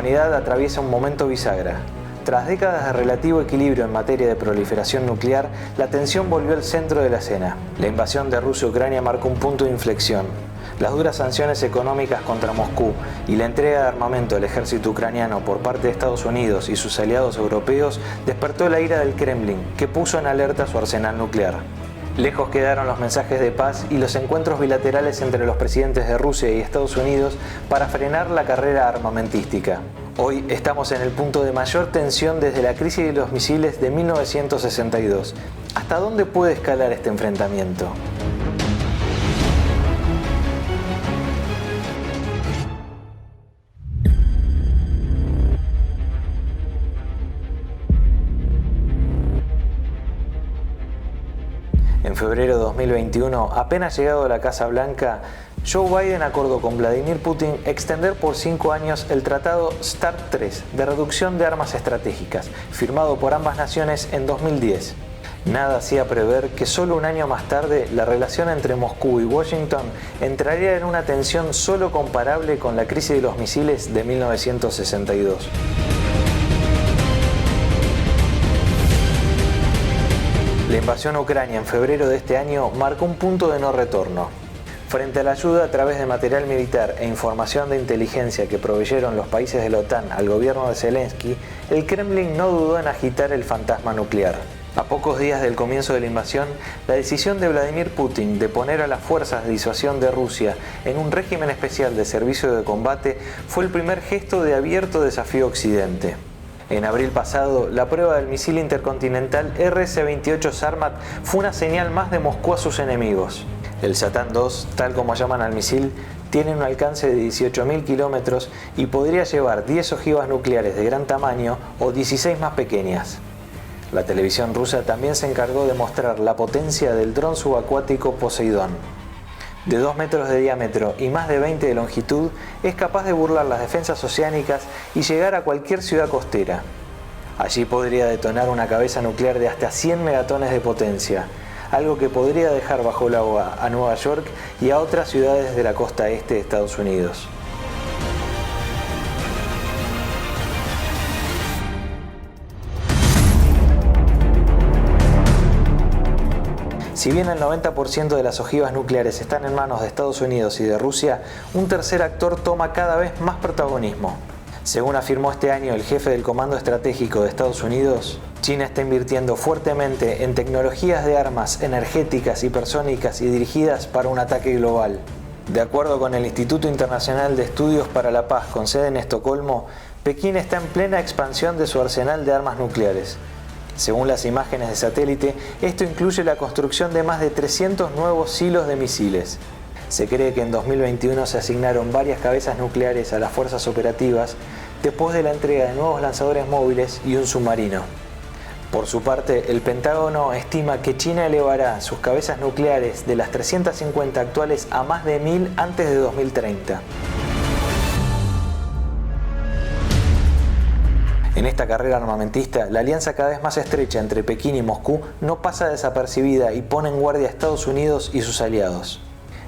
humanidad atraviesa un momento bisagra. Tras décadas de relativo equilibrio en materia de proliferación nuclear, la tensión volvió al centro de la escena. La invasión de Rusia a Ucrania marcó un punto de inflexión. Las duras sanciones económicas contra Moscú y la entrega de armamento al ejército ucraniano por parte de Estados Unidos y sus aliados europeos despertó la ira del Kremlin, que puso en alerta su arsenal nuclear. Lejos quedaron los mensajes de paz y los encuentros bilaterales entre los presidentes de Rusia y Estados Unidos para frenar la carrera armamentística. Hoy estamos en el punto de mayor tensión desde la crisis de los misiles de 1962. ¿Hasta dónde puede escalar este enfrentamiento? En febrero de 2021, apenas llegado a la Casa Blanca, Joe Biden acordó con Vladimir Putin extender por 5 años el Tratado START III de reducción de armas estratégicas, firmado por ambas naciones en 2010. Nada hacía prever que solo un año más tarde la relación entre Moscú y Washington entraría en una tensión solo comparable con la crisis de los misiles de 1962. La invasión a Ucrania en febrero de este año marcó un punto de no retorno. Frente a la ayuda a través de material militar e información de inteligencia que proveyeron los países de la OTAN al gobierno de Zelensky, el Kremlin no dudó en agitar el fantasma nuclear. A pocos días del comienzo de la invasión, la decisión de Vladimir Putin de poner a las fuerzas de disuasión de Rusia en un régimen especial de servicio de combate fue el primer gesto de abierto desafío a Occidente. En abril pasado, la prueba del misil intercontinental RS-28 Sarmat fue una señal más de Moscú a sus enemigos. El Satan II, tal como llaman al misil, tiene un alcance de 18.000 kilómetros y podría llevar 10 ojivas nucleares de gran tamaño o 16 más pequeñas. La televisión rusa también se encargó de mostrar la potencia del dron subacuático Poseidón. De 2 metros de diámetro y más de 20 de longitud, es capaz de burlar las defensas oceánicas y llegar a cualquier ciudad costera. Allí podría detonar una cabeza nuclear de hasta 100 megatones de potencia, algo que podría dejar bajo el agua a Nueva York y a otras ciudades de la costa este de Estados Unidos. Si bien el 90% de las ojivas nucleares están en manos de Estados Unidos y de Rusia, un tercer actor toma cada vez más protagonismo. Según afirmó este año el jefe del Comando Estratégico de Estados Unidos, China está invirtiendo fuertemente en tecnologías de armas energéticas, hipersónicas y dirigidas para un ataque global. De acuerdo con el Instituto Internacional de Estudios para la Paz con sede en Estocolmo, Pekín está en plena expansión de su arsenal de armas nucleares. Según las imágenes de satélite, esto incluye la construcción de más de 300 nuevos silos de misiles. Se cree que en 2021 se asignaron varias cabezas nucleares a las fuerzas operativas después de la entrega de nuevos lanzadores móviles y un submarino. Por su parte, el Pentágono estima que China elevará sus cabezas nucleares de las 350 actuales a más de 1000 antes de 2030. En esta carrera armamentista, la alianza cada vez más estrecha entre Pekín y Moscú no pasa desapercibida y pone en guardia a Estados Unidos y sus aliados.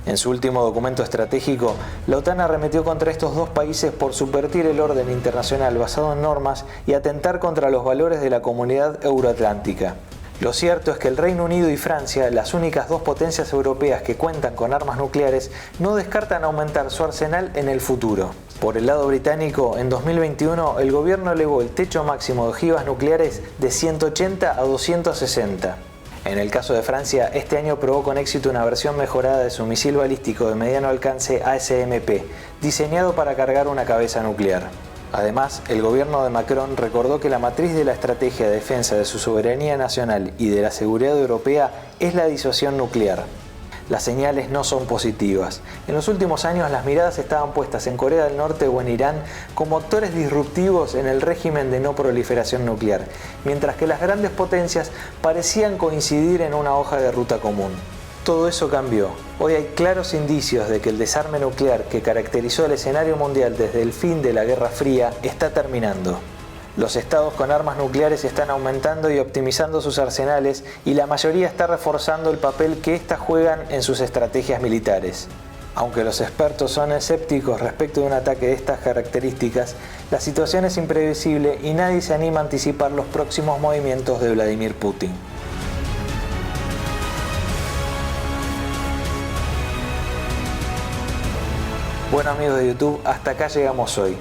En su último documento estratégico, la OTAN arremetió contra estos dos países por subvertir el orden internacional basado en normas y atentar contra los valores de la comunidad euroatlántica. Lo cierto es que el Reino Unido y Francia, las únicas dos potencias europeas que cuentan con armas nucleares, no descartan aumentar su arsenal en el futuro. Por el lado británico, en 2021 el gobierno elevó el techo máximo de ojivas nucleares de 180 a 260. En el caso de Francia, este año probó con éxito una versión mejorada de su misil balístico de mediano alcance ASMP, diseñado para cargar una cabeza nuclear. Además, el gobierno de Macron recordó que la matriz de la estrategia de defensa de su soberanía nacional y de la seguridad europea es la disuasión nuclear. Las señales no son positivas. En los últimos años las miradas estaban puestas en Corea del Norte o en Irán como actores disruptivos en el régimen de no proliferación nuclear, mientras que las grandes potencias parecían coincidir en una hoja de ruta común. Todo eso cambió. Hoy hay claros indicios de que el desarme nuclear que caracterizó el escenario mundial desde el fin de la Guerra Fría está terminando. Los estados con armas nucleares están aumentando y optimizando sus arsenales y la mayoría está reforzando el papel que éstas juegan en sus estrategias militares. Aunque los expertos son escépticos respecto de un ataque de estas características, la situación es imprevisible y nadie se anima a anticipar los próximos movimientos de Vladimir Putin. Bueno amigos de YouTube, hasta acá llegamos hoy.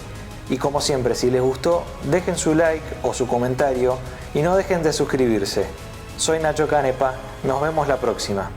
Y como siempre, si les gustó, dejen su like o su comentario y no dejen de suscribirse. Soy Nacho Canepa, nos vemos la próxima.